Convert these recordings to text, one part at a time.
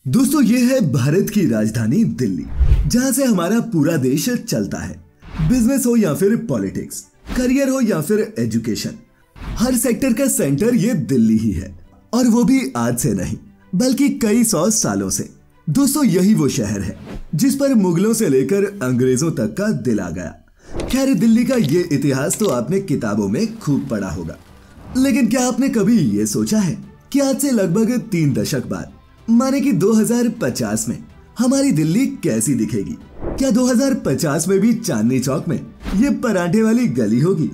दोस्तों ये है भारत की राजधानी दिल्ली, जहां से हमारा पूरा देश चलता है। बिजनेस हो या फिर पॉलिटिक्स, करियर हो या फिर एजुकेशन, हर सेक्टर का सेंटर ये दिल्ली ही है। और वो भी आज से नहीं बल्कि कई सौ सालों से। दोस्तों यही वो शहर है जिस पर मुगलों से लेकर अंग्रेजों तक का दिल आ गया। खैर दिल्ली का ये इतिहास तो आपने किताबों में खूब पढ़ा होगा, लेकिन क्या आपने कभी ये सोचा है कि आज से लगभग 3 दशक बाद, माने कि 2050 में हमारी दिल्ली कैसी दिखेगी? क्या 2050 में भी चांदनी चौक में ये पराठे वाली गली होगी?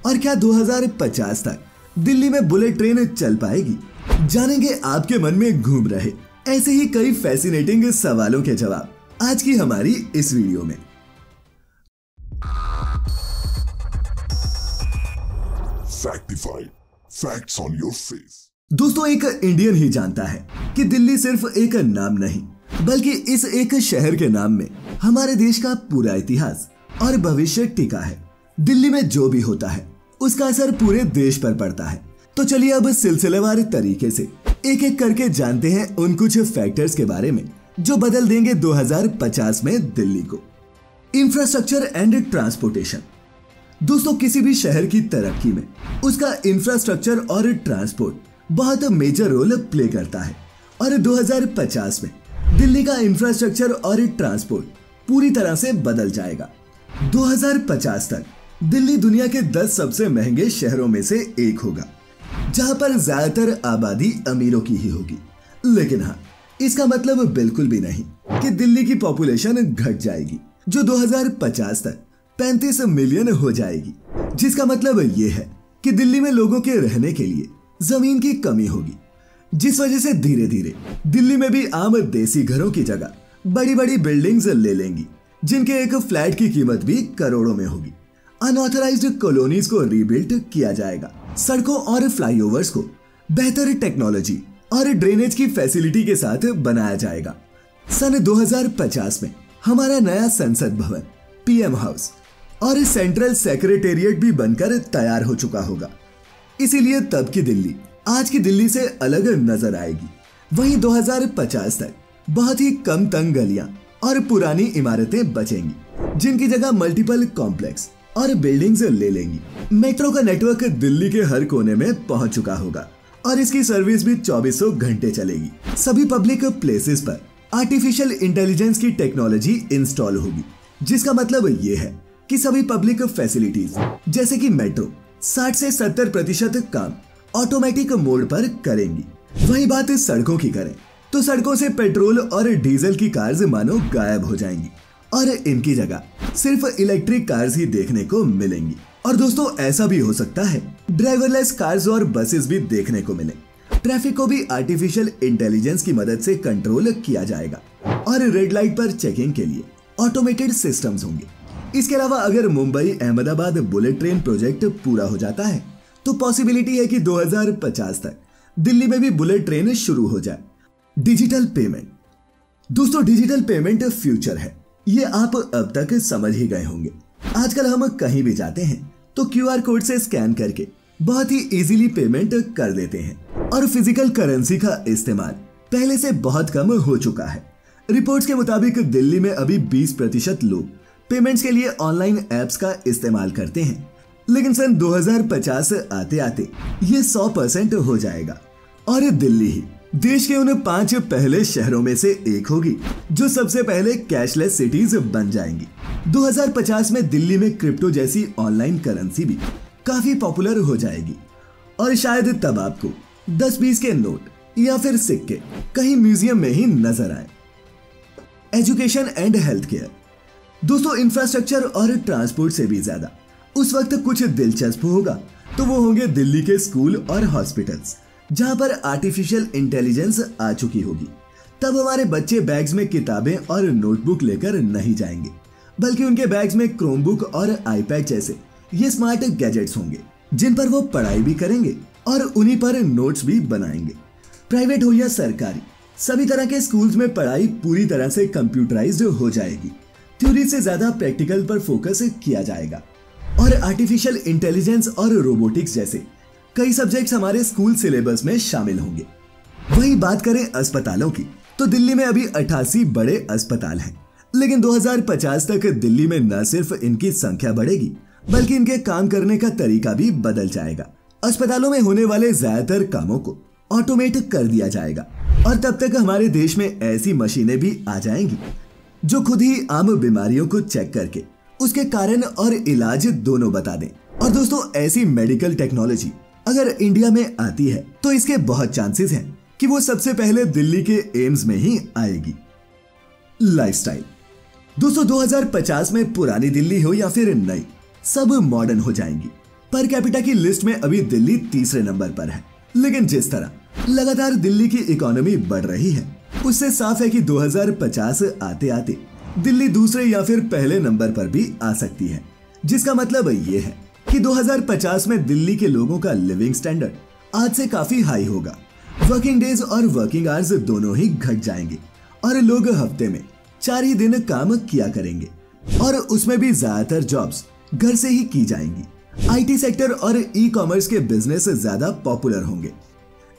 और क्या 2050 तक दिल्ली में बुलेट ट्रेन चल पाएगी? जानेंगे आपके मन में घूम रहे ऐसे ही कई फैसिनेटिंग सवालों के जवाब आज की हमारी इस वीडियो में। Factified. Facts on your face. दोस्तों एक इंडियन ही जानता है कि दिल्ली सिर्फ एक नाम नहीं बल्कि इस एक शहर के नाम में हमारे देश का पूरा इतिहास और भविष्य टिका है। दिल्ली में जो भी होता है उसका असर पूरे देश पर पड़ता है। तो चलिए अब सिलसिलेवार तरीके से एक एक करके जानते हैं उन कुछ फैक्टर्स के बारे में जो बदल देंगे 2050 में दिल्ली को। Infrastructure and transportation. दोस्तों किसी भी शहर की तरक्की में उसका इंफ्रास्ट्रक्चर और ट्रांसपोर्ट बहुत मेजर रोल प्ले करता है। और 2050 में दिल्ली का इंफ्रास्ट्रक्चर और ट्रांसपोर्ट पूरी तरह से बदल जाएगा। 2050 तक दिल्ली दुनिया के 10 सबसे महंगे शहरों में से एक होगा, जहां पर ज्यादातर आबादी अमीरों की ही होगी। लेकिन हाँ, इसका मतलब बिल्कुल भी नहीं कि दिल्ली की पॉपुलेशन घट जाएगी, जो 2050 तक 35 मिलियन हो जाएगी। जिसका मतलब ये है कि दिल्ली में लोगों के रहने के लिए जमीन की कमी होगी, जिस वजह से धीरे धीरे दिल्ली में भी आम देसी घरों की जगह बड़ी बड़ी बिल्डिंग्स ले लेंगी, जिनके एक फ्लैट की कीमत भी करोड़ों में होगी। अनऑथराइज्ड कॉलोनीज को रीबिल्ड किया जाएगा। सड़कों और फ्लाईओवर्स को बेहतर टेक्नोलॉजी और ड्रेनेज की फैसिलिटी के साथ बनाया जाएगा। सन 2050 में हमारा नया संसद भवन, पीएम हाउस और सेंट्रल सेक्रेटेरिएट भी बनकर तैयार हो चुका होगा। इसीलिए तब की दिल्ली आज की दिल्ली से अलग नजर आएगी। वहीं 2050 तक बहुत ही कम तंग गलियां और पुरानी इमारतें बचेंगी, जिनकी जगह मल्टीपल कॉम्प्लेक्स और बिल्डिंग्स ले लेंगी। मेट्रो का नेटवर्क दिल्ली के हर कोने में पहुंच चुका होगा और इसकी सर्विस भी 2400 घंटे चलेगी। सभी पब्लिक प्लेसेस पर आर्टिफिशियल इंटेलिजेंस की टेक्नोलॉजी इंस्टॉल होगी, जिसका मतलब ये है कि सभी पब्लिक फैसिलिटीज जैसे कि मेट्रो 60 से 70% काम ऑटोमेटिक मोड पर करेंगी। वही बात सड़कों की करें तो सड़कों से पेट्रोल और डीजल की कार्स मानो गायब हो जाएंगी और इनकी जगह सिर्फ इलेक्ट्रिक कार्स ही देखने को मिलेंगी। और दोस्तों ऐसा भी हो सकता है ड्राइवरलेस कार्स और बसेस भी देखने को मिले। ट्रैफिक को भी आर्टिफिशियल इंटेलिजेंस की मदद से कंट्रोल किया जाएगा और रेड लाइट पर चेकिंग के लिए ऑटोमेटेड सिस्टम्स होंगे। इसके अलावा अगर Mumbai Ahmedabad bullet train project पूरा हो जाता है तो पॉसिबिलिटी है कि 2050 तक दिल्ली में भी बुलेट ट्रेन शुरू हो जाए। Digital payment. दोस्तों डिजिटल पेमेंट फ्यूचर है, ये आप अब तक समझ ही गए होंगे। आजकल हम कहीं भी जाते हैं तो क्यूआर कोड से स्कैन करके बहुत ही इजीली पेमेंट कर देते हैं और फिजिकल करेंसी का इस्तेमाल पहले से बहुत कम हो चुका है। रिपोर्ट्स के मुताबिक दिल्ली में अभी 20% लोग पेमेंट्स के लिए ऑनलाइन एप्स का इस्तेमाल करते हैं, लेकिन सन 2050 आते आते ये 100% हो जाएगा और दिल्ली ही देश के उन 5 पहले शहरों में से एक होगी जो सबसे पहले कैशलेस सिटीज बन जाएंगी। 2050 में दिल्ली में क्रिप्टो जैसी ऑनलाइन करेंसी भी काफी पॉपुलर हो जाएगी और शायद तब आपको 10-20 के नोट या फिर सिक्के कहीं म्यूजियम में ही नजर आए। Education and health care. दोस्तों इंफ्रास्ट्रक्चर और ट्रांसपोर्ट से भी ज्यादा उस वक्त कुछ दिलचस्प होगा तो वो होंगे दिल्ली के स्कूल और हॉस्पिटल्स, जहां पर आर्टिफिशियल इंटेलिजेंस आ चुकी होगी। तब हमारे बच्चे बैग्स में किताबें और नोटबुक लेकर नहीं जाएंगे, बल्कि उनके बैग्स में क्रोमबुक और आईपैड जैसे ये स्मार्ट गैजेट्स होंगे, जिन पर वो पढ़ाई भी करेंगे और उन्हीं पर नोट्स भी बनाएंगे। प्राइवेट हो या सरकारी, सभी तरह के स्कूल्स में पढ़ाई पूरी तरह से कंप्यूटराइज्ड हो जाएगी। थ्योरी से ज्यादा प्रैक्टिकल पर फोकस किया जाएगा और आर्टिफिशियल इंटेलिजेंस और रोबोटिक्स जैसे कई सब्जेक्ट्स हमारे स्कूल सिलेबस में शामिल होंगे। वहीं बात करें अस्पतालों की तो दिल्ली में अभी 88 बड़े अस्पताल हैं, लेकिन 2050 तक दिल्ली में न सिर्फ इनकी संख्या बढ़ेगी बल्कि इनके काम करने का तरीका भी बदल जाएगा। अस्पतालों में होने वाले ज्यादातर कामों को ऑटोमेट कर दिया जाएगा और तब तक हमारे देश में ऐसी मशीनें भी आ जाएंगी जो खुद ही आम बीमारियों को चेक करके उसके कारण और इलाज दोनों बता दें। और दोस्तों, ऐसी मेडिकल टेक्नोलॉजी अगर इंडिया में आती है तो इसके बहुत चांसेस हैं कि वो सबसे पहले दिल्ली के एम्स में ही आएगी। लाइफस्टाइल दोस्तों, 2050 में पुरानी दिल्ली हो या फिर नई, सब मॉडर्न हो जाएंगी। पर कैपिटा की लिस्ट में अभी दिल्ली तीसरे नंबर पर है, लेकिन जिस तरह लगातार दिल्ली की इकोनॉमी बढ़ रही है उससे साफ है कि 2050 आते आते दिल्ली दूसरे या फिर पहले नंबर पर भी आ सकती है। जिसका मतलब ये है कि 2050 में दिल्ली के लोगों का लिविंग स्टैंडर्ड आज से काफी हाई होगा। वर्किंग डेज और वर्किंग आवर्स दोनों ही घट जाएंगे और लोग हफ्ते में 4 ही दिन काम किया करेंगे और उसमें भी ज्यादातर जॉब्स घर से ही की जाएंगी। आईटी सेक्टर और ई कॉमर्स के बिजनेस ज्यादा पॉपुलर होंगे,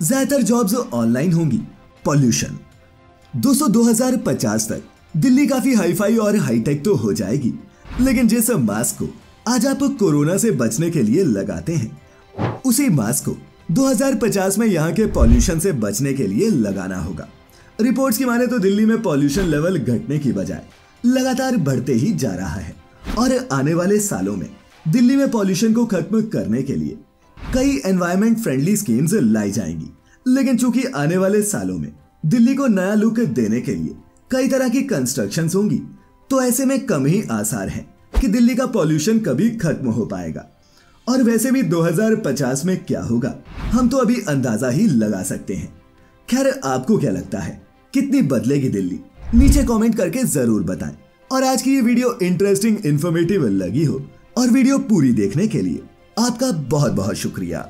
ज्यादातर जॉब्स ऑनलाइन होंगी। पॉल्यूशन दोस्तों, 2050 तक दिल्ली काफी हाईफाई और हाईटेक तो हो जाएगी, लेकिन जिस मास्क को आज आप कोरोना से बचने के लिए लगाते हैं उसी मास्क को 2050 में यहाँ के पॉल्यूशन से बचने के लिए लगाना होगा। रिपोर्ट्स की माने तो दिल्ली में पॉल्यूशन लेवल घटने की बजाय लगातार बढ़ते ही जा रहा है और आने वाले सालों में दिल्ली में पॉल्यूशन को खत्म करने के लिए कई एनवायरमेंट फ्रेंडली स्कीम्स लाई जाएंगी। लेकिन चूंकि आने वाले सालों में दिल्ली को नया लुक देने के लिए कई तरह की कंस्ट्रक्शंस होंगी, तो ऐसे में कम ही आसार है कि दिल्ली का पॉल्यूशन कभी खत्म हो पाएगा। और वैसे भी 2050 में क्या होगा हम तो अभी अंदाजा ही लगा सकते हैं। खैर, आपको क्या लगता है, कितनी बदलेगी दिल्ली? नीचे कमेंट करके जरूर बताएं। और आज की ये वीडियो इंटरेस्टिंग, इंफॉर्मेटिव लगी हो और वीडियो पूरी देखने के लिए आपका बहुत बहुत शुक्रिया।